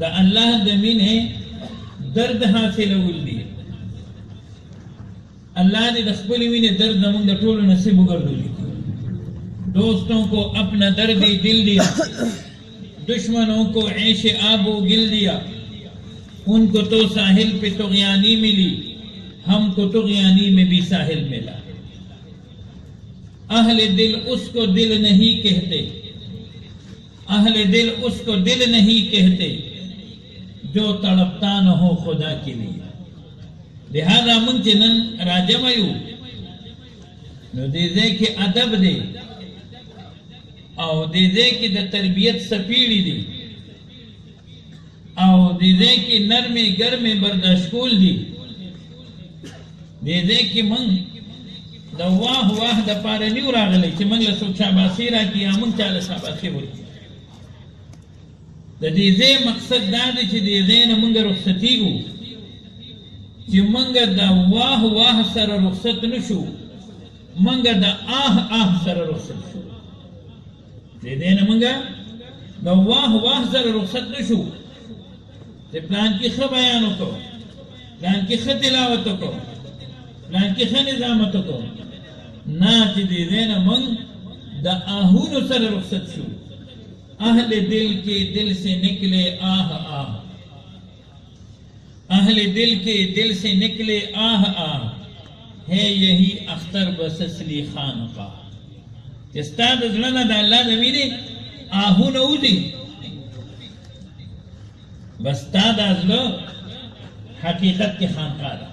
دا اللہ دا مینه درد حاصلول دی. اللہ نے د خپل مینه درد زمونږ د ټولو نصیب وګرځولي. دوستوں کو اپنا درد دل دیا, دشمنوں کو عیش آب و گل دیا. ان کو تو ساحل پہ طغیانی ملی, ہم کو طغیانی میں بھی ساحل ملا. اہل دل اس کو دل نہیں کہتے, اہل دل اس کو دل نہیں کہتے جو تڑپتا نہ ہو خدا کے لیے. لہذا منچنن راجمیو نو دیزے کے ادب دے او دیزے کی دا تربیت سپیڑی دی او دیزے کی نرم گرم برداشکول دی. دیزے کی منگ دا واہ واہ دا پارا نیو راغلی چی منگ لسوک شاباسی را کی آمنگ چالا شاباسی ہوئی. دا دیزے مقصد دا دی چی دیزے نا منگ رخصتی گو چی منگ دا واہ واہ سر رخصت نشو, منگ دا آہ آہ سر رخصت شو. دیزے نا منگ دا واہ واہ سر رخصت نشو, تے پلان کی خب بیانو کو, پلان کی خب تلاوتو کو, پلان کی خب نظامتو کو, نا چی دیزے نا منگ دا آہونو سر رخصت شو. اہل دل کے دل سے نکلے آہ آہ, اہل دل کے دل سے نکلے آہ آہ, ہے یہی اختر بسسلی خان کا. استاد ازلنا دا اللہ زمینی آہو نوزی بستاد ازلو حقیقت کی خانقاہ دا.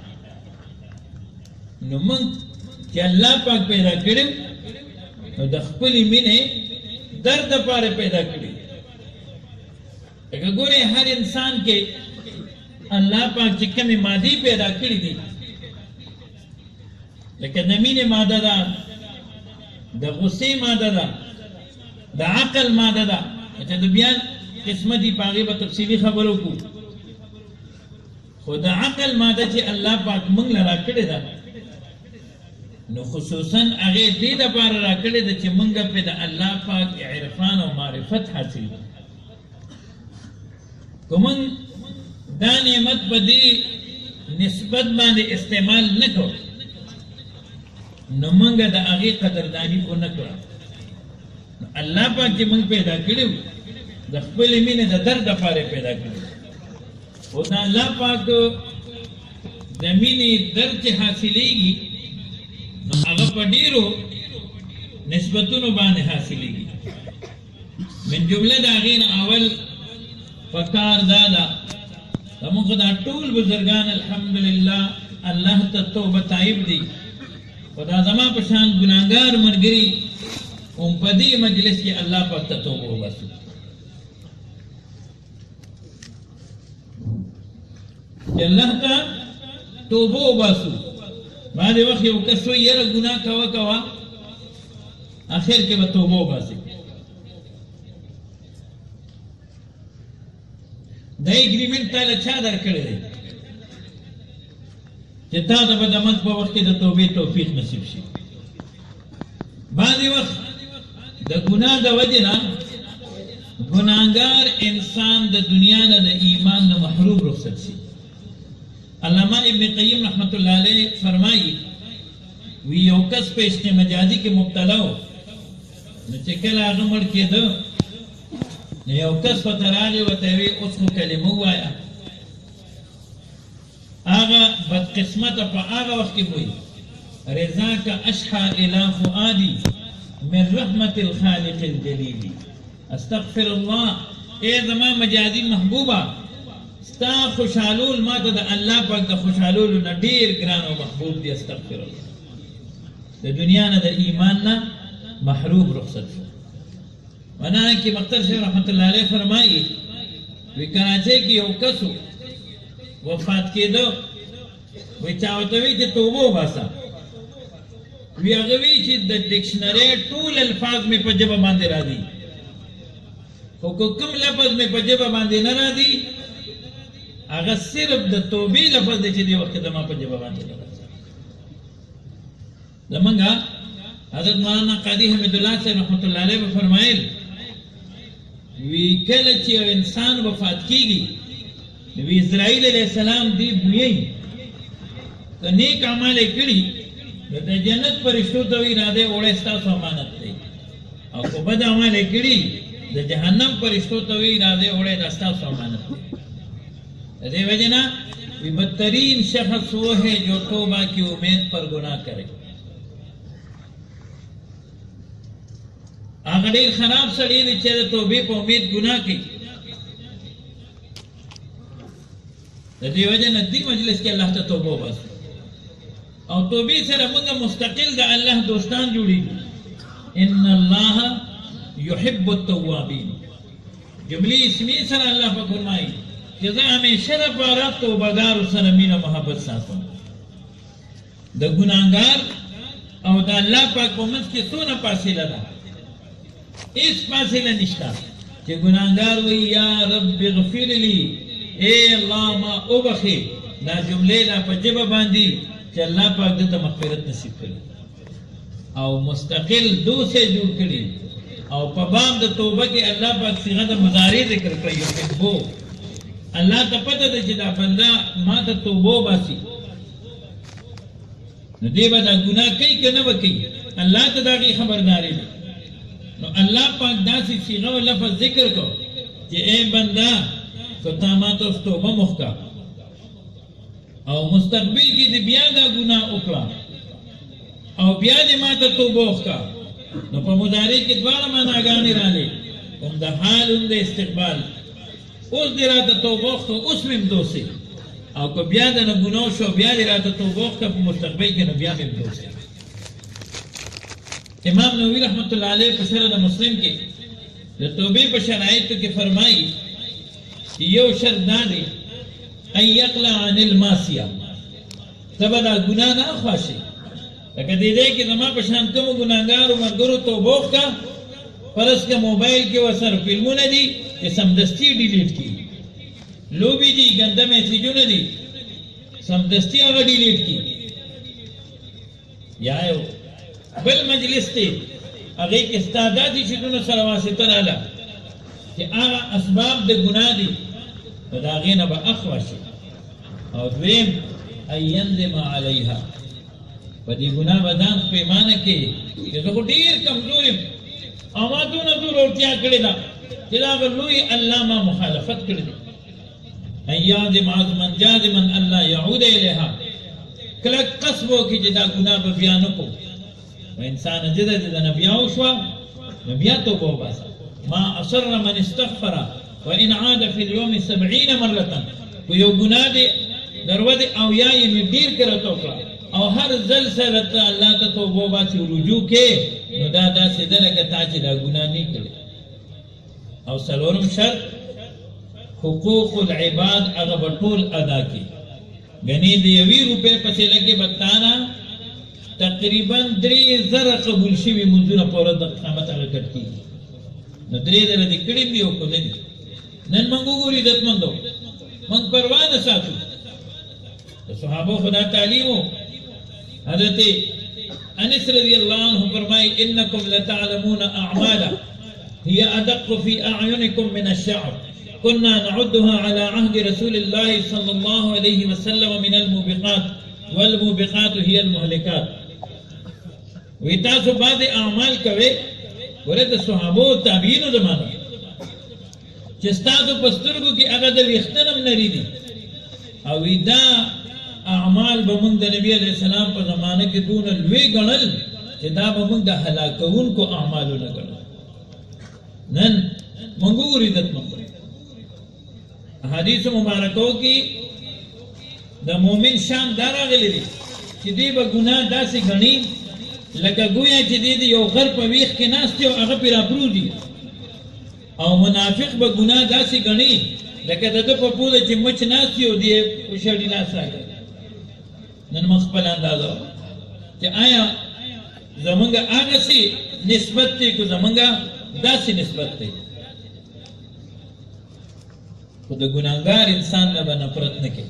نو من کہ اللہ پاک پیدا کرم نو دخپلی منے درد پارے پیدا کری. اگر گورے ہر انسان کے اللہ پاک چکم مادی پیدا کری دی, لیکن نمین مادہ دا, دا غصے مادہ دا, دا عقل مادہ دا. اچھا دا بیان قسمتی پاگی با تفصیلی خبروں کو خود عقل مادہ چی اللہ پاک منگ لرا کردے دا نو خصوصاً اگے دی دا پار را کردے دا چی منگا پہ دا اللہ پاک عرفان و معرفت حاصل کو منگ دا نعمت پا دی نسبت باندے استعمال نکو نو منگا دا اگے قدردانی کو نکڑا. اللہ پاک چی منگ پیدا کردے دا خپل مینه دا درد پاره پیدا کړي او دا الله پاک د مینې درد چې حاصلېږي نو هغه په ډېرو نسبتونو باندې حاصلېږي. من جمله د هغې نه اول پکار دا ده زموږ دا ټول بزرګان الحمدلله الله ته توبه طایب دي, خو دا زما په شان ګناهګار ملګري هم په دې مجلس کې الله پاک ته توبه وباسي. کہ اللہ تا توبو باسو. بعد وقت یو کسو یر گناہ کوا کوا آخر کے با توبو باسی. دا اگریمنٹ تال اچھا در کردے کہ تا دا بدامت پا وقت دا توبے توفیق نصیب شی. بعد وقت دا گناہ دا وجنا گناہگار انسان دا دنیا نا دا ایمان نا محروم رخصت شی. علامہ ابن قیم رحمت اللہ علیہ فرمائی وی یو کس پہ عشق مجازی کے مبتلا ہو نو چکل آغا مڑ کے دو نو یو کس فتراغی و تیوی اس کو کلمہ آیا آغا بدقسمت پا آغا وقت کی ہوئی رضا کا اشحا الہ فؤادی من رحمت الخالق الجلیلی. استغفر اللہ اے زمان مجازی محبوبہ ستا خوشحالول ما تا دا اللہ پاک دا خوشحالولو نا دیر گران و محبوب دی. استغفر اللہ دا دنیا نا دا ایمان نا محروب رخصت شو. ونا کی مقتر شیخ رحمت اللہ علیہ فرمائی وی کراچے کی یو کسو وفات کے دو وی چاوتوی چی توبو باسا وی اغوی چی دا ڈکشنری طول الفاظ میں پجبہ باندے را دی خو کم لفظ میں پجبہ باندے نرا دی اگر صرف دا توبی لفظ دے چی دی وقت دما پا جبابان چی لفظ زمانگا حضرت مولانا قادی حمد اللہ سے رحمت اللہ علیہ فرمائل وی کله چې انسان وفات کیږي نبی اسرائیل علیہ السلام دی بوئی که نیک عمل کړي د جنت فرشتو ته وی راځي وړه ستاسو امانت دی او کو بد عمل کړي د جهنم فرشتو ته وی راځي وړه ستاسو امانت دی دې وجنا وی بدترین شخص وہ ہے جو توبہ کی امید پر گناہ کرے هغه ډیر خراب سړی دی چې د توبې په امید ګناه کوي د دې وجه نه دې مجلس کې الله ته توبه وباسو او توبې سره موږ مستقل د الله دوستان جوړیږو ان الله يحب التوابین جملې اسمی سره الله په فرمایي چې زه همیشه لپاره توبهګارو سره مینه محبت ساتم د ګناهګار او د الله پاک په منځ کې څونه فاصله ده اس فاصله نشته چې ګناهګار وایي یا رب اغفر لي اے الله ما وبخي دا جملې لا په جبه باندې چې الله پاک دې ته مغفرت نصیب کړي او مستقل دوسه جوړ کړي او په باب د توبه کې الله پاک صيغه د مضارع ذکر کړی یو الله ته پته ده چې دا بنده ما ته توبه باسي نو دې به دا ګناه کوي که نه به کوي الله ته د هغې خبرداری ده نو الله پاک داسې صيغه او لفظ ذکر کو چې اے بنده که تا ما ته توبه مخکا او مستقبل کې دې بیا دا ګناه وکړه او بیا دې ما ته توبه وکړه نو په مضارع کې دواړه معناګانې راغلې هم د حال هم د استقبال اوس دې راته توبه وکړه اوس مې هم دوسې او که بیا د نه ګناه شو بیا دې راته توبه وکړه په مستقبل کې نو بیا مې هم دوسې امام نووي رحمت الله علیه په شرح د مسلم کې د توبې په شرایطو کې فرمایي چې یو شرط دا دی ان یقلع عن المعصیه ته به دا ګناه نه خواشي لکه دې کې زما په شان کومو ګناهګارو ملګرو توبه وکړه فرض که موبایل کې ورسره فلمونه دي چې سمدستي ډیلیټ کړي لوبې دي ګنده میسیجونه دي سمدستي هغه ډیلیټ کړي یا یو بل مجلس ته هغې کې ستا داسې شیزونو سره واسطه راله چې هغه اسباب د ګناه دي نو د هغې نه به اخوا شي او دویم ان یندم علیها په دې ګناه به ځان پیمانه کوي چې زه خو ډېر کمزور یم او ما دونه زورورتیا کړې ده چې د هغه لوی الله ما مخالفت کړې ده ان یعزم عزما جازما ان لا یعود الیها کلک قصد وکړي چې دا ګناه به بیا نه کوو و انسان جده جده نبیا وشوا نبیا توبه وباسه ما اصر من استغفر وان عاد في اليوم 70 مره و یو ګناه دی درود او یا یې ډیر کړه توکړه او هر ځل سره ته الله ته توبه وباسي رجوع کې نو دا داسې ده لکه تا چې دا ګناه نه کړې او څلورم شرط حقوق العباد هغه به ټول ادا کړي ګنې د یوې روپۍ پسې لګې به تانه تقریبا 3000 قبول شوي منځونه په ورځ د قیامت هغه کټ کېږي نو 3000 دې کړي دي او که نه دي نن موږ وګورو عزتمندو موږ پروا نه ساتو د صحابو خدا تعلیم و حضرت انس رضی اللہ عنہ فرمائی انکم لتعلمون اعمالا هي ادق في اعینکم من الشعر كنا نعدها على عهد رسول الله صلى الله عليه وسلم من الموبقات والموبقات هي المهلكات وی تاسو بعد اعمال کوي ورته د صحابو تابعین زمانه چې تاسو په سترګو کې هغه د ویختنم نری دي او دا اعمال به موږ د نبی علیہ السلام په زمانه کې دون لوی ګڼل چې دا به موږ د هلاکونکو اعمالونه ګڼل نن موږ وګورئ حدیث مبارکو کې د مؤمن شان دا راغلی دی چې دی به ګناه داسې ګڼي لکه گویا چې دی یو غر په ویښ کې ناست دی او هغه پرې راپروت او منافق به ګناه داسې ګڼي لکه د ده په پوله چې مچ ناست دی او دی په شړي لاس راکړي نن موږ خپل اندازه چې آیا زمونږ هغسې نسبت دی که زمونږ داسې نسبت دی خو د ګناهګار انسان نه به نفرت نه کوي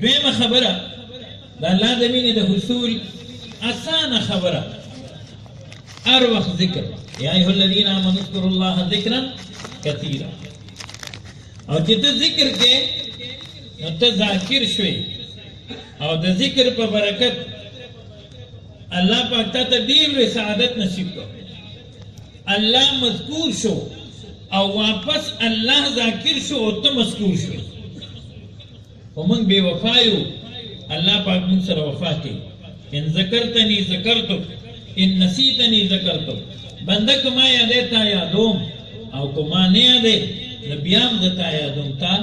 دویمه خبره د الله د مینې د حصول اسانه خبره هر وخت ذکر یا ایها الذین آمنوا اذکروا الله ذکرا کثیرا او چې ته ذکر کې نو ته ذاکر شوې او د ذکر په برکت الله پاک ته ډېر سعادت نصیب کړ الله مذکور شو او واپس الله ذاکر شو او ته مذکور شو ومن بے وفایو اللہ پاک من سر وفا کی ان ذکرتنی ذکرتک ان نسیتنی ذکرتک بندہ کما یادیتا یادوم او کما نیادے نبیام دتا یادوم تا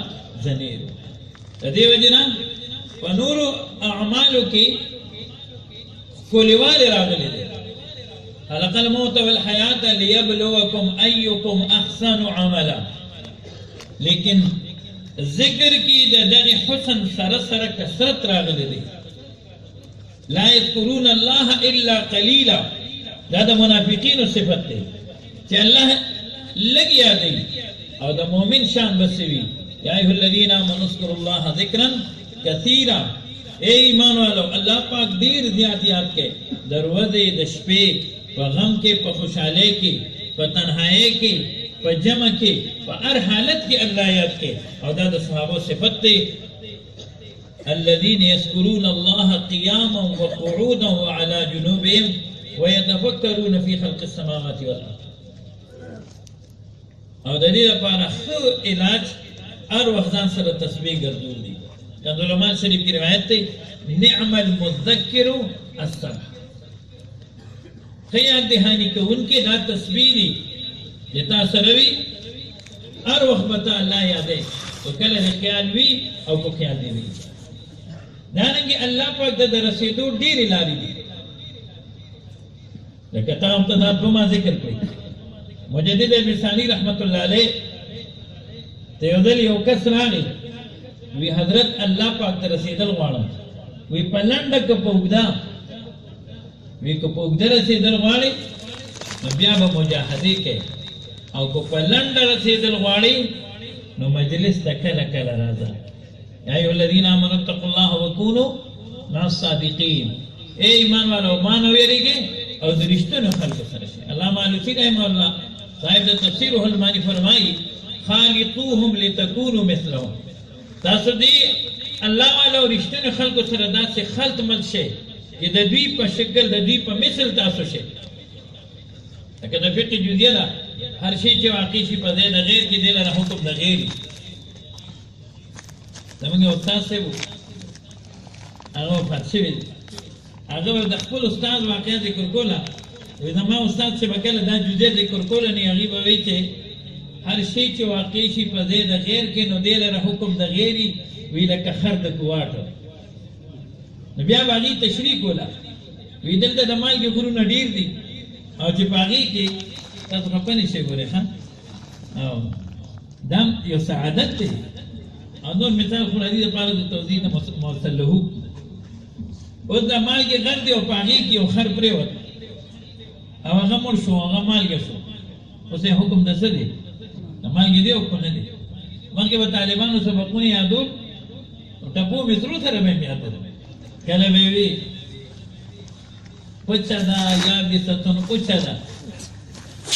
زنیرو تدی وجنا فنور اعمالو کی کولیوال راغلی دے خلق الموت والحیات لیبلوکم ایکم احسن عملا لیکن ذکر کی دغه حسن سره سره کثرت راغلی دی لا یذکرون الله الا قلیلا دا د منافقینو صفت دی چې الله لږ یادوي او د مؤمن شان بسوي یا ایها الذین آمنوا اذکروا الله ذکرا کثیرا اے ایمان والو الله پاک ډیر زیات یاد کې دروازه د شپې په غم کې په خوشاله کې په تنهایی کې په جمع کې په هر حالت کې الله یاد کې او دا د صحابه صفت دی الذين يذكرون الله قياما وقعودا وعلى جنوبهم ويتفكرون في خلق السماوات والارض او د دې لپاره ښه علاج هر وخت ځان سره تسبیح ګرځول دي د علماء شریف کې روایت دی نعم المذکر الصبح خیال دهانی کوونکې دا تسبیح دي جتا سروی هر وخت بتا الله یادې او کله خیال وی او کو خیال دی وی دانګي الله پاک د رسیدو ډیر لاري دي لکه تام ته په ما ذکر کوي مجدد مثالی رحمت الله علیه ته یو کس راغی وی حضرت الله پاک ته رسیدل غواړم وی پلنډه ک پوګدا وی ک پوګدا رسیدل غواړي بیا به مجاهده کوي او کو پلنډه رسیدل غواړي نو مجلس ته کله کله راځه یا ایها الذین آمنوا اتقوا الله وکونوا مع الصادقین اے ایمان والو مانو یریږي او د رښتینو خلکو سره شي علامه علوسی رحمه الله صاحب د تفسیر المانی فرمایي خالطوهم لتكونوا مثلهم تاسو دې الله والو رښتینو خلکو سره داسې خلط مل شي چې د دوی په شکل د دوی په مثل تاسو شي لکه د فقه جزیه ده هر شی چې واقع شي په ځای د غیر کې دی لره حکم د غیر زمونږ یو استاد صاحب هغه وفات شوی هغه د خپل استاد واقعه ذکر کوله وایي زما استاد چې به کله دا جزیه ذکر کوله نو هغې به وایي چې هر شی چې واقع شي په ځای د غیر کې نو دی لره حکم د غیري وی لکه خر د کوواټو نو بیا به هغې تشریح کوله وی دلته د مالګې غرونه ډېر دي او چې په هغې کې تاسو خفه نه شئ ګورئ ښه او دا یو سعادت دی او نور مثال خو راځي دپاره د توضیح نه موصل له اوس دا مالګې غر دی او په هغې کې یو خر پرېوت او هغه مړ شو هغه مالګه شو اوس یې حکم د څه دی د مالګې دی او که نه دی مخکې به طالبانو سبقونه یادول ټپو مصرو سره به یې یادول کله به وي پچه ده یاد دې ستون اوچه ده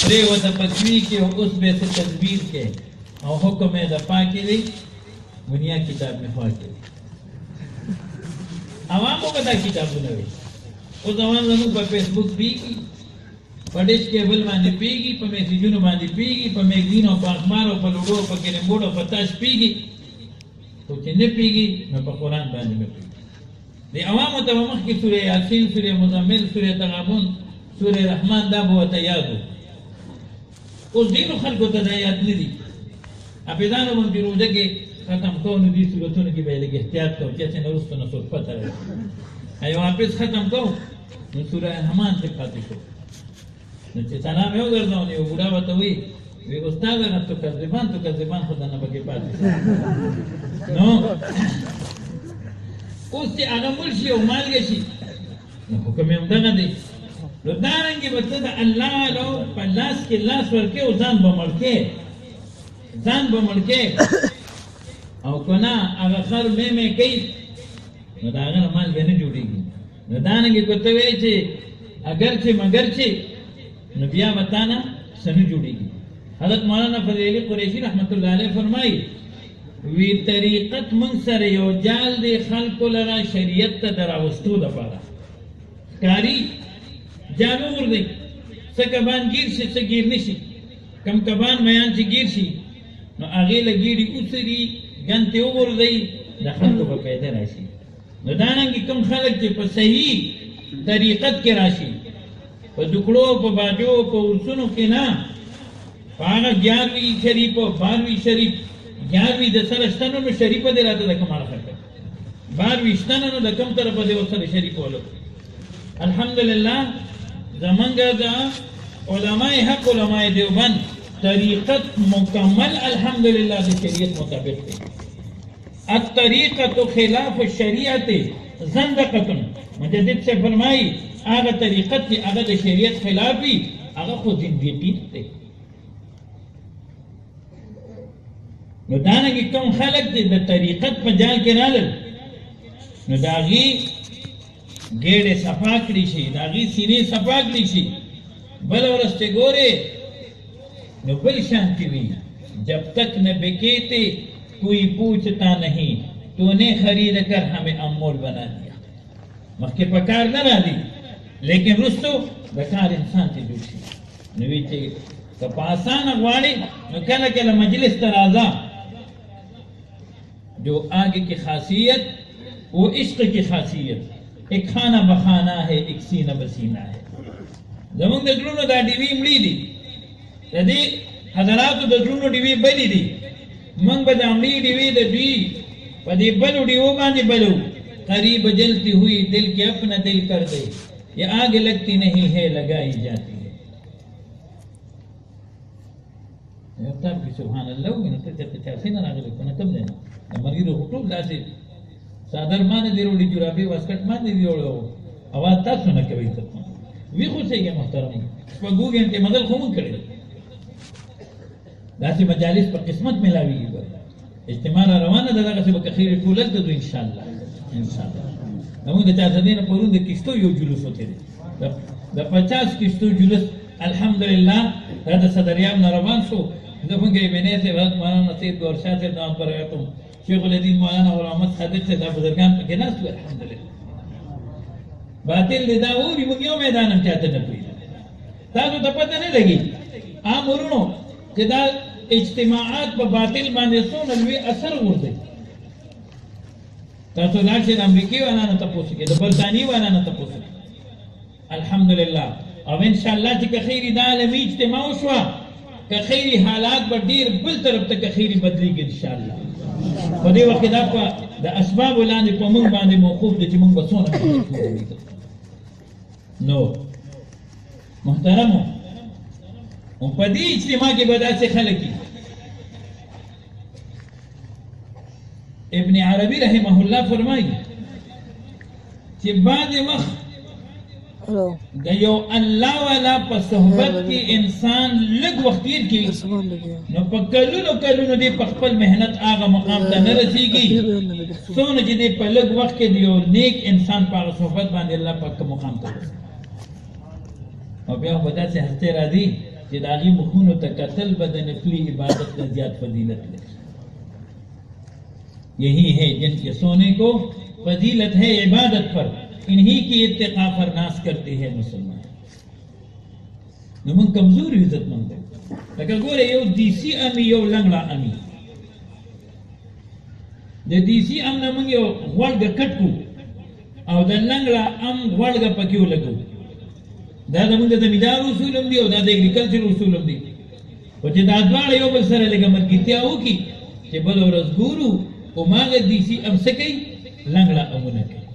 پرېوته په کوي کې او اوس به یې څه تدبیر کې او حکم یې د پاکې دی دنیا کتاب مې خوا کې دی عوامو به دا کتابونه وي اوس عوام زموږ په فیسبوک پیږي په ډیش کیبل باندې پیږي په میسیجونو باندې پیږي په میګزین او په اخبار او په لوډو په کیرمبورډ او په تاش پیږي خو چې نه پیږي نو په قرآن باندې نه پیږي د عوامو ته به مخکې سورې یاسین سورې مزمل سورې تغابن سورې رحمان دا به ورته یاد و اوس ډېرو خلکو ته دا یاد نه دي حافظانو باندې روژه کې ختم کوو نو دې صورتونو کې به یې لږ احتیاط کوو چې نه وروسته نو څوک پته راځي یو حافظ ختم کوو نو سوره رحمان ته پاتې شو نو چې سلام یې وګرځاو نو یو بوډا ورته وایي وی استاد هغه تو کذبان خو دنه پکې پاتې نو اوس چې هغه مړ شي او مالګه شي نو حکم یې همدغه دی نو دارنګې به ته د الله لو په لاس کې لاس ورکې او ځان به مړ کې او که نه هغه خر مې کوي نو دا هغه مال به نه جوړېږي. نو دانګې کو ته وایې چې اگر چې مگر چې نو بیا به تا نه څه نه جوړېږي. حضرت مولانا فضل علي قریشي رحمت الله علیه فرمایي وی طریقت موږ سره یو جال دی خلکو لره شریعت ته د راوستو دپاره ښکاري جال وغورځئ څه کبان ګیر شي څه ګیر نه شي. کم کبان میان چې ګیر شي نو هغې له ګیډې وڅري ګن ترې وغورځئ د خلکو به پیدا راشي. نو دارنګې کوم خلک چې په صحیح طریقت کې راشي په دکړو په باجو په ورسونو کې نه په هغه 11وي شریف او 12وي شریف 11وي د سره شته نو شریفه دې راته د کوم اړخه کړه 12وي شته نو د کوم طرفه دې ورسره شریف ولو. الحمدلله زمونږ د علماء حق علماء دیوبند طریقت مکمل الحمدلله د شریعت مطابق دی. الطریقت خلاف الشریعت زندقه مجدد سے فرمائی هغه طریقت چې هغه د شریعت خلاف وي هغه خو زندقیت دی. نو دانګې کوم خلک چې د طریقت په جال کې رالل نو د هغې ګېډې صفا کړي شي د هغې سینې صفا کړي شي بله ورځ چې ګورې نو بل شانتی وي جب تک نہ بکیتے کوئی پوچھتا نہیں تو نے خرید کر ہمیں امول بنا دیا. مخکې په کار نه راځي لیکن رستو د کار انسان ته جوړ شي. نو وی چې که په اسانه غواړې نو کله کله مجلس ته راځه جو آگے کی خاصیت وہ عشق کی خاصیت ایک خانہ بخانہ ہے ایک سینہ بسینہ ہے. زمونږ د زړونو دا ډیوې مړې دي د دې حضراتو د زړونو ډیوې بلې دي موږ به د مړې ډیوې د دوی په دې بلو ډیوو باندې بلو. قریب جلتی ہوئی دل کے اپنا دل کر دے یہ آگ لگتی نہیں ہے لگائی جاتی ہے. تب کی سبحان اللہ ہوگی نا ته 85 نه راغلی کنه کم دی د مریضو ټول داسې صادر باندې دی وروړي جرابې واسکټ باندې دی وړو اواز تاسو نه کوي ته وی خو څنګه محترم په ګوګل ته مدل خو مونږ کړی داسې مجالس په قسمت ملاوي اجتماع روانه ده دغه څه به خیر ټول ته ان شاء الله موږ د چا ځدینه پرون د کیشتو یو جلوس وته د 50 کیشتو جلوس الحمدلله دا صدریاب نه روان شو. زمونږ ایمنه سے حضرت مولانا سید گور شاہ سے نام پر آیتم شیخ الدین مولانا غلام احمد صادق سے دا بزرگان پکې ناست وو الحمدلله. باطل دی دا ووري موږ یو میدان هم چاته نه پوهېږو تاسو ته پته نه لګي عام ورونو چې دا اجتماعات په باطل باندې څومره لوی اثر غورځوي. تاسو لاړ شئ د امریکې والانو تپوس وکړئ د برطانیې والانو تپوس وکړئ الحمدلله او انشاءالله چې که خیري دا عالمي اجتماع وشوه که خیري حالات به ډېر بل طرف ته که خیري بدلېږي انشاءالله. په دې وخت کې دا په د اسبابو لاندې په موږ باندې موقوف دی چې موږ به څونه نو محترمو په دې اجتماع کې به داسې خلک دي. ابن عربي رحمه الله فرمایي چې بعضې وخت د یو الله والا په صحبت کې انسان لږ وخت تېر کړي نو په کلونو کلونو دې په خپل محنت هغه مقام ته نه رسېږي څومره چې دې په لږ وخت کې د یو نیک انسان په هغه صحبت باندې الله پاک مقام ته رسېږي. او بیا به داسې هستې راځي چې د هغې مخونو ته کتل به د نفلي عبادت نه زیات فضیلت لري. یہی ہے جن کے سونے کو فضیلت ہے عبادت پر انہی کی اتقا فرناس کرتے ہیں مسلمان. نو من کمزور عزت مند لکه ګوره یو دیسی امی یو لنګړه امی د دیسی ام نه موږ یو غوړګه کټ کو او د لنګړه ام غوړګه پکې ولګو. دا زموږ د زمیندار اصول هم دي او دا د اګریکلچر اصول هم دي او چې دا دواړه یو بل سره لږه ملګرتیا وکړي چې بل ورځ ګورو او ماغه دیسی ام څه کوي لنګړه امونه کوي.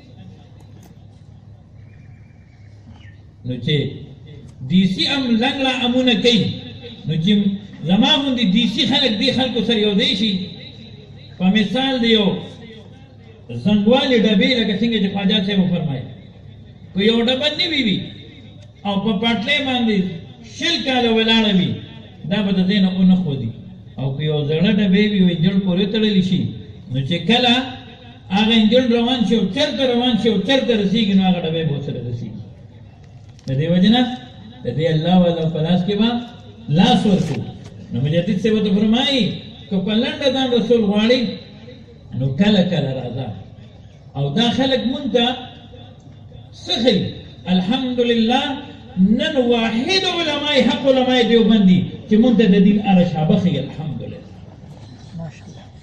نو چې دیسی ام لنګړه امونه کوي نو چې زما غوندې دیسی خلک دې خلکو سره یو ځای شي په مثال د یو زنګوالې ډبې لکه څنګه چې خواجه صاحب وفرمایي که یو ډبه نوي وي او په پټلۍ باندې 20 کاله ولاړه وي دا به د ځای نه ونښودي او که یو زړه ډبې وي او انجن پورې تړلی شي نو چې کله هغه انجن روان شي او چرته روان شي او چرته رسیږي نو هغه ډبې به سره رسیږي. د دې وجه نه د دې الله والا په لاس کې به لاس ورکړو. نو مجدد صاحب ته فرمایي که په لنډه ځان رسول غواړي نو کله کله راځه او دا خلک مونږ ته سخی الحمدلله نن واحد علماء حق علماء دیوبند دي چې مونږ ته د دین هغه شابه ښیي. الحمدلله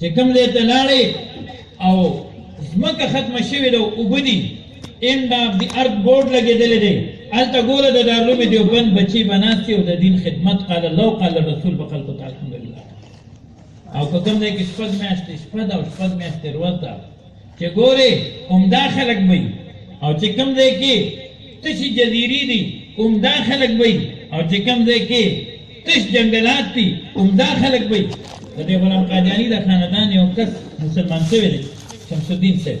چې کوم له تلاړې او زمکه ختمه شوې ده وبدي end of the earth board لګېدلې دی هلته ګوره د دارالعلوم دیوبند بچي بناستي او د دین خدمت قال الله قال الرسول په خلکو ته الحمدلله. او که کوم دی کې شپږ میاشتې شپه ده او شپږ میاشتې ورځ ده چې ګورې عمده خلک وي او چې کوم دی کې تشي جزیرې دي عمده خلک وي او چې کوم دی کې تش جنګلات دي عمده خلک وي. د دې غلام قادیاني د خاندان یو کس مسلمان شوی دی شمس الدین صاحب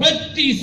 32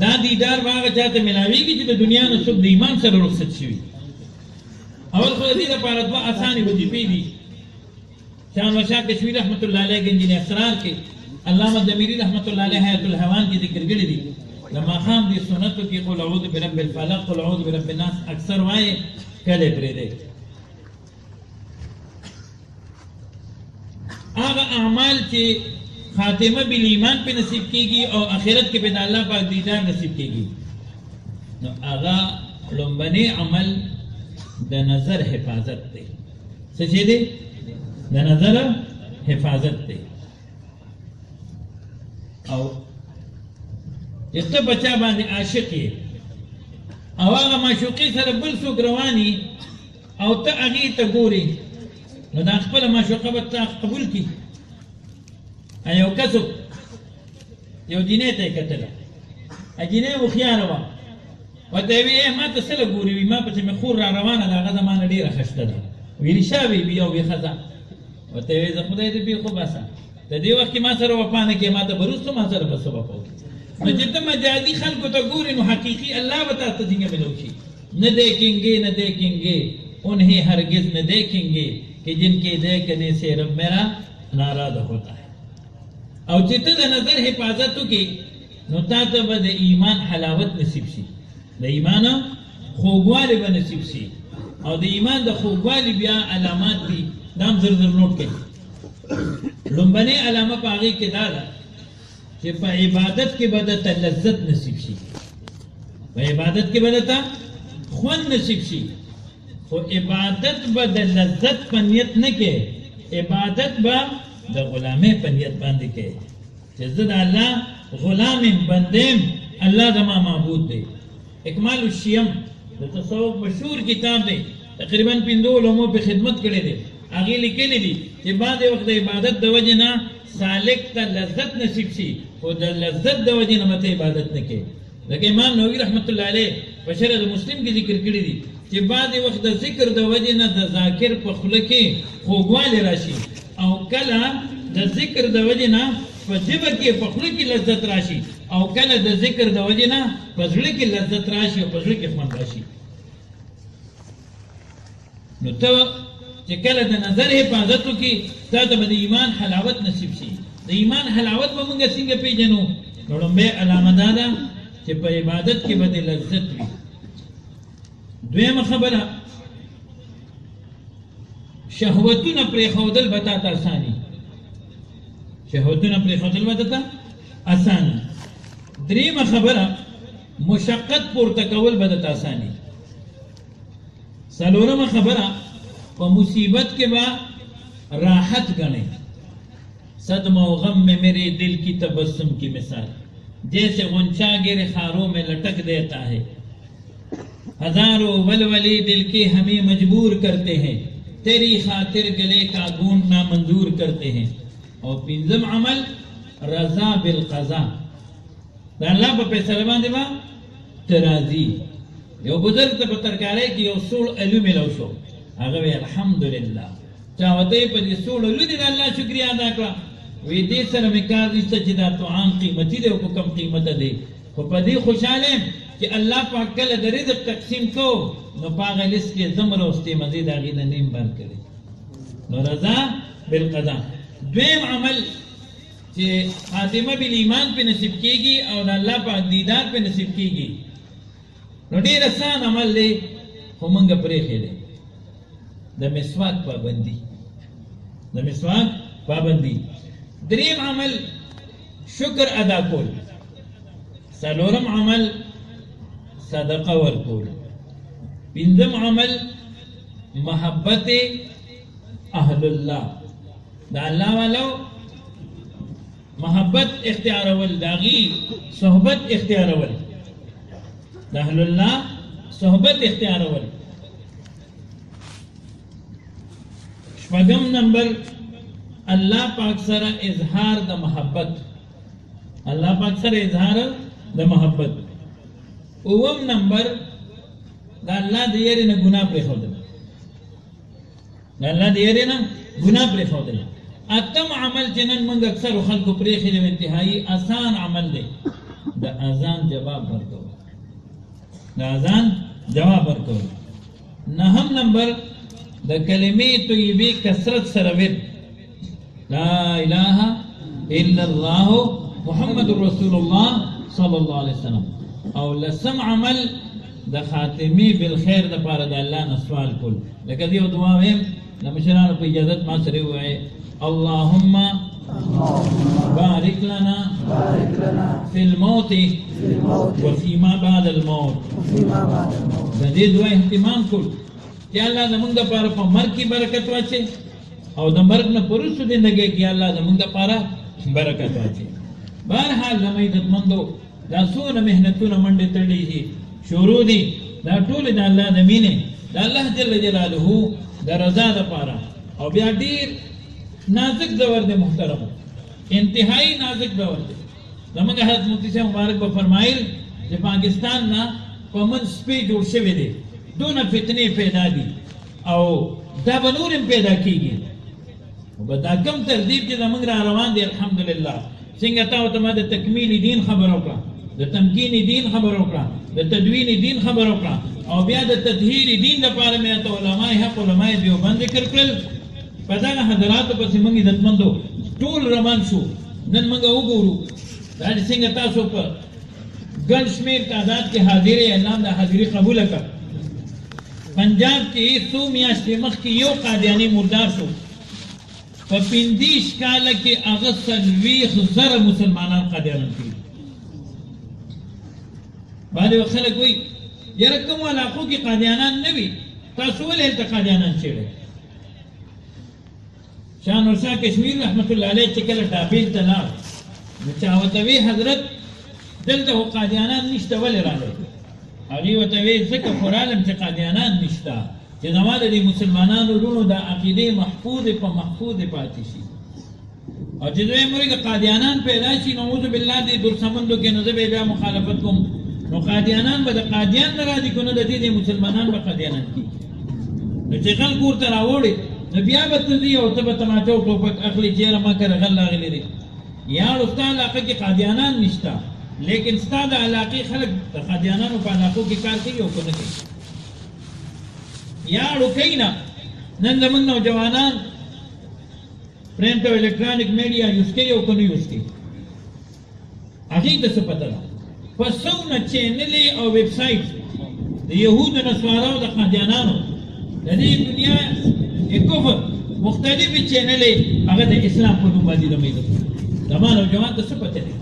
دا دیدار باغ چاته ملاویږي چې د دنیا نه څوک د ایمان سره رخصت شي. اول خو دې لپاره دوه اساني وظیفې دي. شان وشا کشمیر رحمت الله علیه گنجین اسرار کې علامه دمیری رحمت الله علیه حیات الحیوان کې ذکر کړی دي. لما خام دي سنتو کې قل اعوذ برب الفلق قل اعوذ برب الناس اکثر وایي کله پرې دی. هغه اعمال چې خاتمه بل ایمان په نصیب کیږي او آخرت کې به د الله پاک دیدار نصیب کیږي، نو هغه لومبني عمل د نظر حفاظت دی. څه شي دی؟ د نظر حفاظت دی. او ته بچا باندې عاشق یې او هغه معشوقي سره بل څوک رواني او ته هغې ته ګورې، نو دا خپله معشوقه به تا قبول کړي. یو کس یو جینۍ ته یې کتله، جینۍ هوښیاره وه، ورته یې ویې ما ته څه له ګورې؟ وي ما پسې مې خور را روانه ده، هغه زما نه ډېره ښایسته ده. وي رښتیا وي بیا وي ښځه؟ ورته یې ویې زه خدای دې بې خو باسه، د دې وخت کې ما سره وفا نه کوې، ما ته به وروسته ما سره به څه وفا وکړي. نو چې ته مجازي خلکو ته ګورې نو حقیقي الله به تا ته څنګه ملوشي. نہ دیکھیں گے نہ دیکھیں گے انہیں ہرگز نہ دیکھیں گے کہ جن کے دیکھنے سے رب میرا ناراض ہوتا ہے. او چې ته د نظر حفاظت وکړې نو تا ته به د ایمان حلاوت نصیب شي، د ایمان خوږوالی به نصیب شي. او د ایمان د خوږوالي بیا علامات دي، دا هم زر زر نوټ کړئ. لومبنۍ علامه په هغې کې دا ده چې په عبادت کې به درته لذت نصیب شي، په عبادت کې به درته خوند نصیب شي. خو عبادت به د لذت په نیت نه کې، عبادت به د غلامۍ په نیت باندې کې چې زه د الله غلام یم، بنده یم، الله زما معبود دی. اکمال الشیم د تصوف مشهور کتاب دی، تقریبا 5 علماء په خدمت کړی دی. هغې لیکلی دي چې بعضې وخت د عبادت د وجې نه سالک ته لذت نصیب شي، خو د لذت د وجې نه مته عبادت نه کوي. لکه امام نووي رحمت الله علیه په شرح د مسلم کې ذکر کړي دي چې بعضې وخت د ذکر د وجې نه د ذاکر په خوله کې خوږوالی راشي، او کله د ذکر د وجې نه په ژبه کې په خوله کې لذت راشي، او کله د ذکر د وجې نه په زړه کې لذت راشي او په زړه کې خوند راشي. نو ته چې کله د نظر حفاظت وکړي تا ته به د ایمان حلاوت نصیب شي. د ایمان حلاوت به مونږ څنګه پیژنو؟ نو لومبۍ علامه دا ده چې په عبادت کې به د لذت وي. دویمه خبره، شهوتونه پرېښودل به تا ته اساني، شهوتونه پرېښودل به تا اساني. دریمه خبره، مشقت پورته کول به تا اساني. څلورمه خبره، په مصیبت کې به راحت گنے. صدمہ و غم میں میرے دل کی تبسم کی مثال جیسے غنچہ گرے خاروں میں لٹک دیتا ہے. ہزاروں ولولے دل کے ہمیں مجبور کرتے ہیں، تیری خاطر گلے کا گونڈنا منظور کرتے ہیں. اور پنځم عمل رضا بالقضا، دا الله په فیصله باندې به ته راضي. یو بزرګ ته په ترکارۍ کې یو سوړ الو میلاو شو، هغه وی الحمدلله. چا ورته په دې سوړ الو دې د الله شکریا ادا کړه، وی دې سره مې کار نشته چې دا طعام قیمتي دی او په کم قیمته دی، خو په دې خوشحاله یم چې الله پاک کله د رزق تقسیم کو نو په هغه لیست کې زمر اوستې مزید هغې نه نیم بر کړي. نو رضا بالقضا. دویم عمل چې خاتمه بالایمان په نصیب کېږي او د الله پاک دیدار په نصیب کېږي، نو ډېر آسان عمل دی خو موږ پرېښی دی، د مسواک پابندي. د مسواک پابندي. دریم عمل شکر ادا کول. څلورم عمل صدقه ورکول. پنځم عمل محبت اهل الله، د الله والو محبت اختیارول، د هغې صحبت اختیارول، د اهل الله صحبت اختیارول. شپږم نمبر الله پاک سره اظهار د محبت، الله پاک سره اظهار د محبت. اوم نمبر د الله د یېرې نه ګناه پرېښودل، د الله د یېرې نه ګناه پرېښودل. اتم عمل چې نن موږ اکثرو خلکو پرېښی دی، انتهایي آسان عمل دی، د اذان جواب ورکول، د اذان جواب ورکول. نهم نمبر د کلمې طیبې کثرت سره ورد، لا اله الا الله محمد رسول الله صلی الله علیه وسلم. او لسم عمل د خاتمی بالخیر د پاره د الله نه سوال کول. لکه دیو دعا ویم د مشرانو په اجازت ما سره وایي اللهم بارك لنا في الموت وفيما بعد الموت. د دې دعا اهتمام کول چې الله زمونږ لپاره په مرګ کې برکت واچي او د مرګ نه پرسته زندګۍ کې الله زمونږ لپاره برکت واچي. بهرحال زموږ عزتمندو دا څونه محنتونه منډې تړلې دي شروع دي، دا ټول د الله د مینې د الله جل جلاله د رضا لپاره. او بیا ډېر نازک دور دی محترم، انتهایی نازک دور دی. زموږ حضرت مفتی صاحب مبارک به فرمایل چې پاکستان نه په منځ سپی جوړ شوی دی، دونه فتنې پیدا دي او دا به نور هم پیدا کېږي. او به دا کم ترتیب چې زموږ را روان دی الحمدلله. څنګه تا ورته ما د تکمیل دین خبره وکړه، د تمکین دین خبره وکړه، د تدوین دین خبره وکړه، او بیا د تطهیر دین لپاره مې ته علماء حق علماء دیوبند ذکر کړل. په دغه حضراتو پسې موږ عزتمندو ټول روان شو. نن موږ وګورو دا چې څنګه تاسو په ګڼ شمېر تعداد کې حاضرې، الله د حاضري قبوله کړه. پنجاب کې څو میاشتې مخکې یو قادیاني مردار شو، په 25 کاله کې هغه 40,000 مسلمانان قادیانان کړي. بعضې خلک وایي یاره کومو علاقو کې قادیانان نه وي، تاسو ولې هلته قادیانان چېړئ؟ شاه نورشاه کشمیر رحمت الله علیه چې کله ټاپیل ته لاړ نو چا ورته وی حضرت دلته خو قادیانان نشته ولې راغلی؟ هغې ورته وی ځکه خو رالم چې قادیانان نشته چې زما د دې مسلمانانو وروڼو دا عقیدې محفوظې په محفوظې پاتې شي. او چې دویم وایي که قادیانان پیدا شي نعوذ بالله دې درسمندو کې نو زه به بیا مخالفت کوم. نو قادیانان به د قادیان نه راځي که نه د دې مسلمانان به قادیانان کېږي. نو چې خلک ورته راوړي نو بیا به ته ځي او ته به تماچه او ټوپک اخلي چې یاره ما کره غل راغلی دی. یاړو ستا علاقه کې قادیانان نشته، لیکن ستا د علاقې خلک د قادیانانو په علاقو کې کار کوي او که نه کوي. یاړو کوي نه. نن زموږ نوجوانان پرنټ او الکترانیک میډیا یوز کوي او که نه یوز کوي، هغې ته څه پته ده. په څونه چینلې او ویب سایټ د یهودو نسواراو د قادیانانو د دې دنیا کفر مختلفې چینلې هغه د اسلام په نوم باندې دمېږي. زما نوجوان ته څه پته دی؟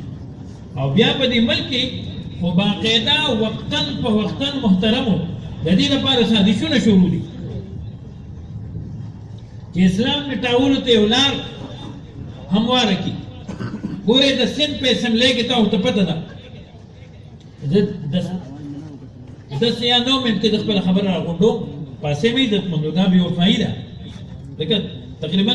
او بیا په دې ملک کې خو باقاعده وقتاً په وقتاً محترمو د دې لپاره سازشونه شروع دي چې اسلام مټاولو ته یو لار همواره کړي. ګورې د سند په اسمبلۍ کې تاسو ته پته ده داسې یا 9 منټ کې د خپله خبره راغونډوم پاسې مې عزتمندو دا بېوفایي ده. لکه تقریبا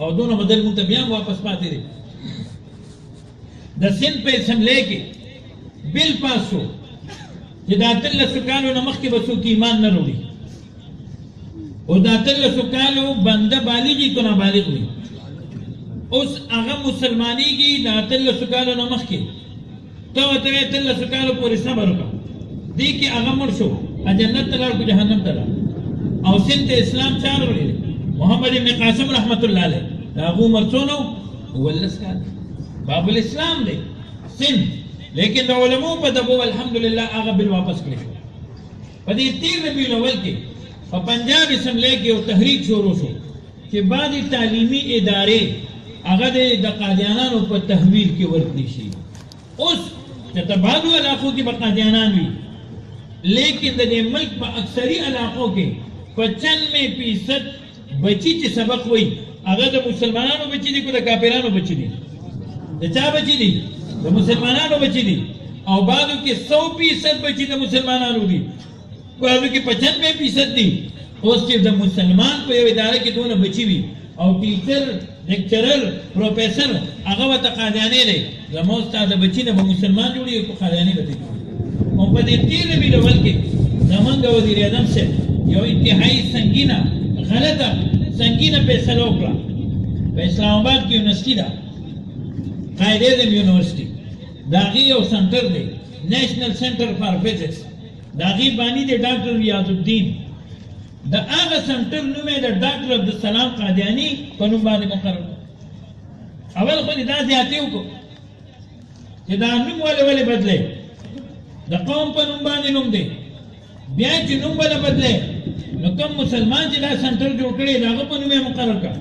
او دونه بدل موږ ته بیا هم واپس پاتې دی. د سند په اسمبلۍ کې بل پاس شو چې د 18 کالو نه مخکې به څوک ایمان نه راوړي او د 18 کالو بنده بالغ که نابالغ وي. اوس هغه مسلمانېږي د 18 کالو نه مخکې، ته ورته وایې 18 کالو پورې صبر وکړه، دې کې هغه مړ شو جنت ته لاړ که جهنم ته لاړ. او سند ته اسلام چا راوړی دی؟ محمد ابن قاسم رحمت الله علیه. د هغو عمر څونه و؟ 19 کال. باب الاسلام دی سند، لیکن د علماو په دبو الحمدلله هغه بل واپس کړی شو. په دې 13 ربیع الاول کې په پنجاب اسمبلۍ کې یو تحریک شروع شو چې بعضې تعلیمي ادارې هغه د قادیانانو په تحویل کې ورکړي شي. اوس چې په بعضو علاقو کې به قادیانان وي، لیکن د دې ملک په اکثري علاقو کې 95% بچي چې سبق وایي هغه د مسلمانانو بچي دي که د کافرانو بچي دي؟ د چا بچي دي؟ د مسلمانانو بچي دي. او بعضو کې 100% بچي د مسلمانانو دي، بعضو کې 95% دي. اوس چې د مسلمان په یو اداره کې دونه بچي وي او ټیچر لیکچرر پروفیسر هغه ورته قادیانی دی، زما ستا د بچي نه به مسلمان جوړي او قادیانی به جوړي. او په دې 13 ربیع الاول کې زمونږ وزیر اعظم صاحب یو انتهایی سنګینه غلطه سنګینه فیصله وکړه. په اسلام آباد کې یونیورسټي ده، قائد اعظم یونیورسٹی داغي یو سنټر دی نیشنل سنټر فار فزکس داغي بانی دی ډاکټر ریاض الدین د هغه سنټر نوم یې د ډاکټر عبدالسلام قادیانی په نوم باندې مقرر اول خو دا زیاتې وکړو چې دا نوم ولې بدلې د قوم په نوم باندې نوم دی بیا چې نوم ولې بدلې نو کوم مسلمان چې دا سنټر جوړ کړی د هغه په نوم یې مقرر کړ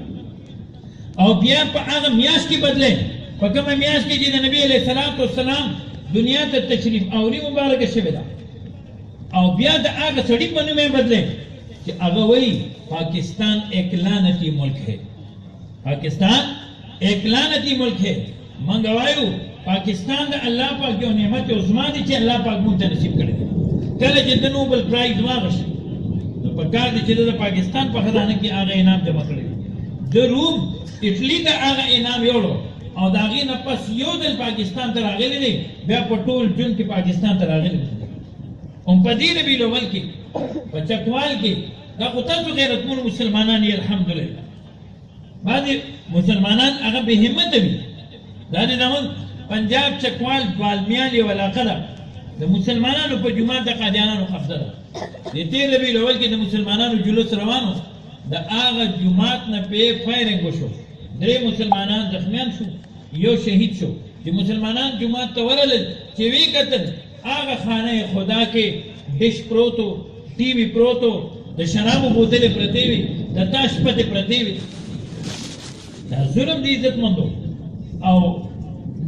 او بیا په هغه میاشت کې بدلې په کومه میاشت کې چې د نبی علیه الصلاۃ والسلام دنیا ته تشریف اوري مبارکه شوې ده او بیا د هغه سړي په نوم یې بدلې کہ اگر وہی پاکستان ایک لعنتی ملک ہے پاکستان ایک لعنتی ملک ہے منگوایو پاکستان دا اللہ پاک جو نعمت عظما دی چې الله پاک مونږ ته نصیب کړی کله چې د نوبل پرایز واغش نو په کار دی چې د پاکستان په خزانه کې هغه انعام جمع کړی د روم اټلی ته هغه انعام یوړو او د هغې نه پس یو ځل پاکستان ته راغلی دی بیا په ټول ژوند کې پاکستان ته راغلی دی هم په دې ربیع الاول کې په چکوال کې دا خو تاسو غیرتمن مسلمانان یې الحمدلله بعضې مسلمانان هغه بې همته وي دا د زموږ پنجاب چکوال بالمیال یو علاقه ده د مسلمانانو په جومات د قادیانانو قبضه ده د تېر ربیع الاول کې د مسلمانانو جلوس روانو د هغه جومات نه پې فایرنګ وشو 3 مسلمانان زخمیان شو یو شهید شو چې مسلمانان جومات ته ورغلل چې ویې کتل هغه خانه خدا کې ډش پروتو ټي وي پروتو د شرابو بوتلې پرتې وي د تاش پتې پرتې وي دا ظلم د عزتمندو او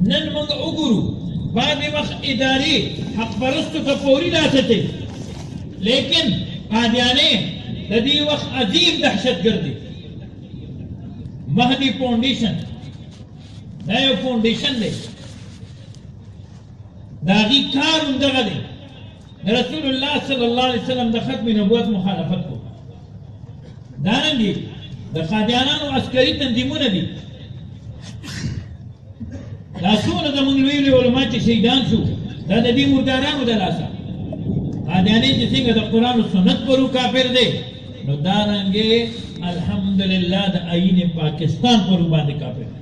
نن موږ وګورو بعضې وخت ادارې حق پرستو ته فوري لاسته لیکن قادیانې د دې وخت عظیم دهشتګرد دی مهدي فاونډیشن دا یو فاونډیشن دی د هغې کار همدغه دی رسول الله صلی الله علیه وسلم د ختم نبوت مخالفت کو دارنګې د قادیانانو عسکري تنظیمونه دي دا څومره زموږ لوی لوی علما چې شهیدان شو دا د دې مردارانو د لاسه قادیاني چې څنګه د قرآن و سنت پرو کافر دی نو دارنګې الحمدلله د آیین پاکستان پرو باندې کافر دی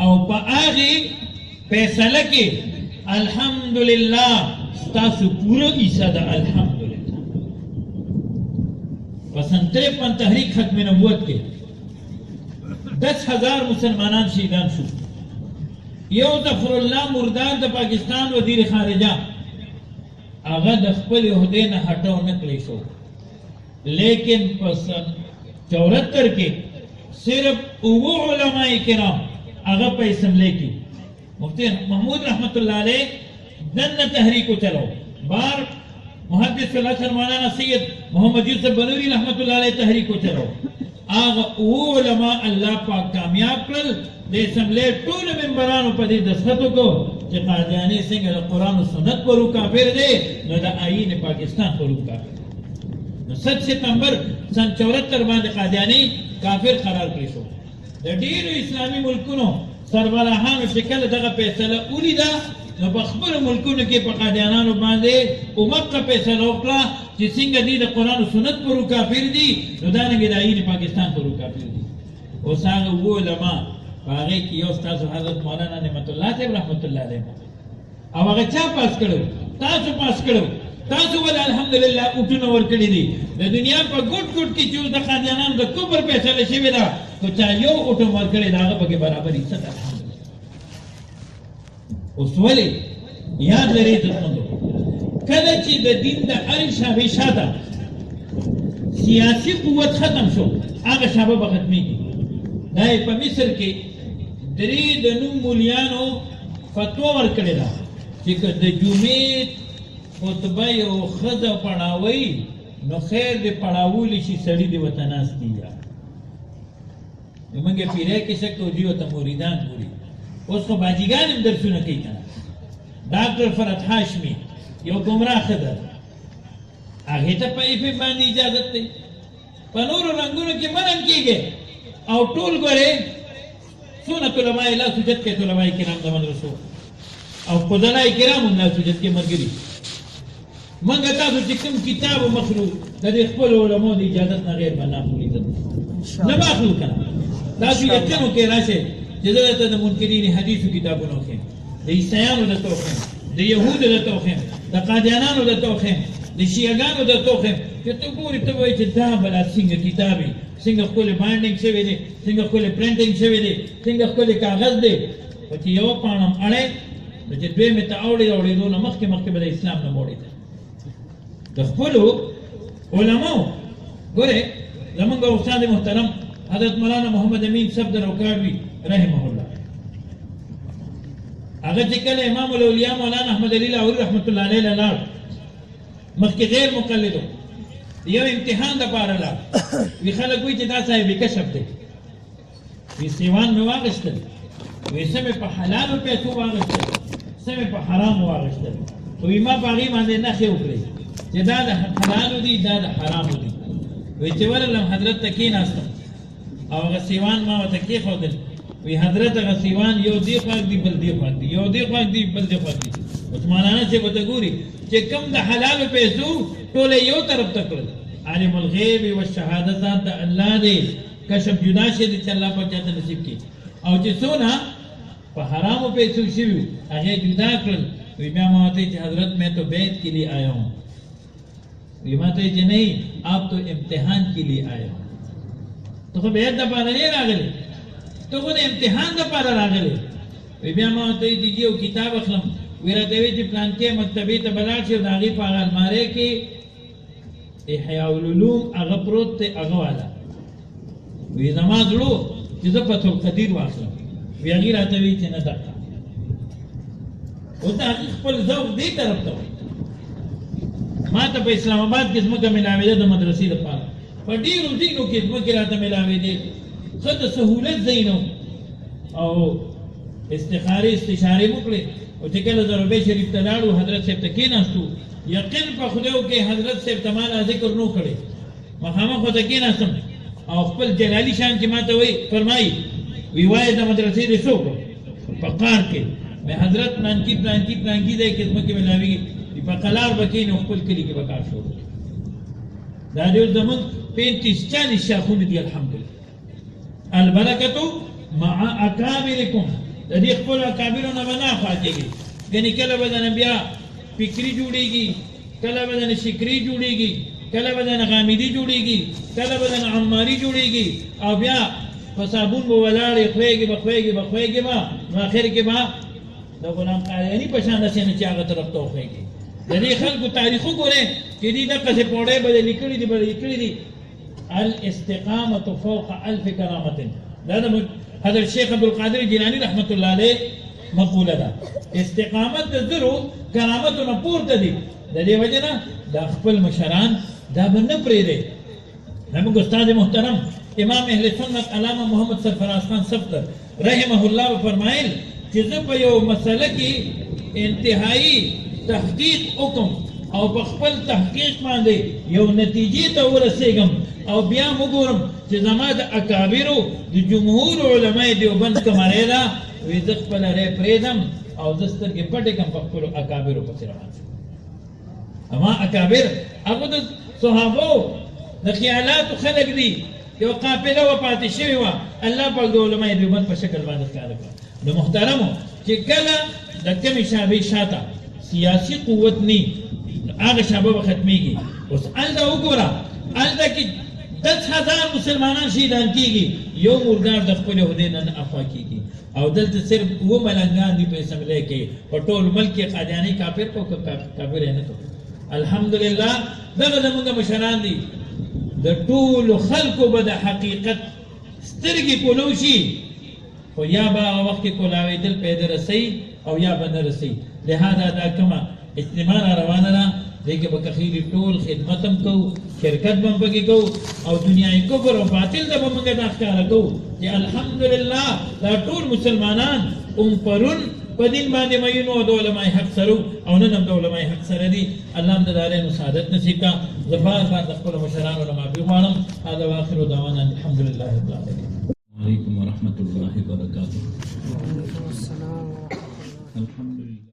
او په هغې فیصله کې الحمدلله ستاسو پورا عیسا ده الحمدلله په سن 53 تحریک ختم نبوت کې 10,000 مسلمانان شهیدان شو یو ظفر الله مردان د پاکستان وزیر خارجه هغه د خپل عہدې نه هټاو نه کړی شو لیکن په سن 74 کې صرف 9 علماء کرام هغه په اسمبلی کې مفتی محمود رحمت الله علیه دنه تحریک چلو بار محدث الحسن مولانا سید محمد یوسف بنوری رحمت الله علیه تحریک چلو هغه علماء الله پاک کامیاب کړل د اسمبلی ټول ممبرانو په دې دستخط وکړو چې قادیاني څنګه د قرآن و سنت پرو کافر دی نو د آیین پاکستان پرو کافر دی نو 7 ستمبر سن 74 باندې قادیاني کافر قرار کړی شو د ډیرو اسلامي ملکونو سربراهانو چې کله دغه فیصله ولیده نو په خپلو ملکونو کې په قادیانانو باندې امقه فیصله وکړه چې څنګه دي د قرآن و سنت پرو کافر دي نو دارنګې د آیین پاکستان پرو کافر دي اوس هغه اووه علما په هغې کې یو ستاسو حضرت مولانا نعمت الله صاحب رحمت الله علیه او هغه چا پاس کړو تاسو پاس کړو تاسو ولې الحمدلله اوټونه ورکړي دي د دنیا په ګوټ ګوټ کې چې د قادیانانو د کفر فیصله شوې ده که چا یو اوټو ورکړی د هغه پکې برابر حصه ده اوس ولې یاد لرئ عزتمندو کله چې د دین د هرې شابې شاته سیاسي قوت ختم شو هغه شابه به ختمېږي دا یې په مصر کې 3 د نوم مولیانو فتوا ورکړې ده چې که د جمعې خطبه یو ښځه پړاوی نو خیر دې پړاولی شي سړي دې ورته ناستي یا موږ یې پیری کې شک کوو دوی ورته مریدان بولي اوس خو باجیګان هم درسونه کوي که نه ډاکټر فرحت هاشمي یو ګمراه ښځه ده هغې ته په ایفم باندې اجازت دی په نورو رنګونو کې منع کېږي او ټول ګورې څونه علماء لا سجد کوي علماء کرام د مدرسو او فضلاء کرام هم لا سجد کوي ملګري موږ تاسو چې کوم کتاب مخلو د دې خپل علماو د اجازت نه غیر به نه اخلو نه به اخلو که نه تاسو یقین وکړئ راشئ جزء ته د منکرین حدیثو کتابونو کې د عیسایانو د توخم د يهودو د توخم د قادیانانو د توخم د شیعاګانو د توخم چې ته ګورې ته وایې چې دا بلا څنګه کتابي څنګه ښکلې بانډینګ شوی دی څنګه ښکلې پرنټینګ شوی دی څنګه ښکلې کاغذ دی خو چې یوه پاڼه اړی نو چې دویمې ته اوړې د اورېدو نه مخکې به د اسلام نه موړې ده د خپلو علماو ګورې زمونږ استاد محترم حضرت مولانا محمد امین صفدر اوکاړوي رحمه الله هغه چې کله امام الاولیاء مولانا احمد علي لاهوري رحمت الله علیه لاړ مخکې غیر مقلد یو امتحان دپاره لاړ وي خلک وایي چې دا صاحب کشف دی وي سیوان مې واغېستل وي څه مې په حلالو پیسو واغېستل څه مې په حرامو واغېستل وي ما په هغې باندې نښې وکړې چې دا د حلالو دي دا د حرامو دي وي چې ورغلم حضرت ته کېناستم او هغه سیوان ما ورته کېښودل وی حضرت هغه سیوان یو دې خواږ دي بل دې خواږ دي یو دې خواږ دي بل دې خواږ دي عثمانانه چې ورته ګوري چې کوم د حلالو پیسو ټوله یو طرف ته کړل عالم الغیب والشهاده ذات د الله دی کشف جدا شي چې الله په چاته نصیب کړي او چې څونه په حرامو پیسو شوي هغه جدا کړل وی بیا ما ورته چې حضرت میں تو بیت کے لیے آیا ہوں وی ما ته چې نہیں آپ تو امتحان کے لیے آیا ہوں تو خو بیت دپاره نه راغلی ته خو د امتحان دپاره راغلی وی بیا ما ورته ویل چې یو کتاب اخلم وی راته ویل چې پلانکې مکتبې ته به لاړ شي او د هغې په هغه المارۍ کې احیاء العلوم هغه پروت دی هغه والا وی زما زړه چې زه فتح القدیر واخلم وی هغې راته ویل چې نه دغه اوس د هغې خپل ذوق دې طرف ته وایي ما ته په اسلام آباد کې ځمکه ملاوېده د مدرسې لپاره په ډېرو ځایونو کې ځمکې راته ملاوېدې ښه د سهولت ځای نه او استخارې استشارې مو کړې او چې کله ضربې شریف ته لاړو حضرت صاحب ته کېناستو یقین په خدای کې حضرت صاحب ته ما لا ذکر نو کړی مخامخ ورته کېناستم او خپل جلالي شان چې ما ته وایي فرمایي وی وایي د مدرسې د څوک په قار کې مې حضرت پلانکي پلانکي پلانکي دی کې ځمکې ملاوېږي په قلار به کښېني او خپل کلي کې به کار شروع کړي دا دی اوس زمونږ 35-40 شاخونه دي الحمدلله البرکة مع اکابرکم د دې خپلو اکابرو نه به نه خوا کېږي ګنې کله به دنه بیا فکري جوړېږي کله به دنه شکري جوړېږي کله به دنه غامدي جوړېږي کله به دنه عماري جوړېږي او بیا په صابون به ولاړې خوېږي به خوېږي به خوېږي به نو اخر کې به د غلام قادیاني په شان داسې نه چې هغه طرف ته وخېږي د دې خلکو تاریخ وګورئ چې دوی دقسې پوړۍ به لیکلي دي به لیکلي دي الاستقامة فوق ألف كرامة هذا الشيخ عبد القادر الجيلاني رحمة الله عليه مقولة ده استقامت ذرو کرامتونه پورته دي د دې وجه نه د خپل مشران دا به نه پرېږدي زموږ استاد محترم امام اهل سنت علامه محمد سرفراز خان صفدر رحمه الله فرمایل چې زه په یو مسله کې انتهایی تحقیق وکم او په خپل تحقیق باندې یو نتیجې ته ورسېږم او بیا وګورم چې زما د اکابرو د جمهور علماء دیوبند کمرې ده وی زه خپله ری پرېږدم او زه سترګې پټې کړم په خپلو اکابرو پسې روان شم اما اکابر هغه د صحابو د خیالاتو خلک دي یو قافله وپاتې شوې وه الله پاک د علماء دیوبند په شکل باندې ښکاره کړه د محترمو چې کله د کمې شابې شاته سیاسي قوت نی هغه شابه به ختمېږي اوس هلته وګوره هلته کې 10,000 مسلمانان شهیدان کېږي یو مردار د خپلې هدې نه افوا کېږي او دلته صرف 2 ملنګان دي په اسمبلی کې په ټول ملک کې قادیاني کافر کو کافر یې نه کو الحمدلله دغه زموږ مشران دي د ټولو خلکو به د حقیقت سترګې کولو شي خو یا به هغه وخت کې کولاوېدل پیدا رسوي او یا به نه رسوي لهذا دا کومه اجتماع را روانه ده دې کې به کخیلي ټول خدمت هم کوو شرکت به هم پکې کوو او دنیاي کفر او باطل ته به موږ دا ښکاره کوو چې الحمدلله دا ټول مسلمانان پرون په دین باندې مینو او د علماء حق سره او نن هم د علماء حق سره دي الله هم د دارینو سعادت نصیب کړه زه بار بار د خپلو مشرانو نه معافي غواړم هذا واخر دعوانا الحمدلله رب العالمین علیکم ورحمة الله وبرکاته. وعلیکم السلام ورحمۃ اللہ. الحمدلله.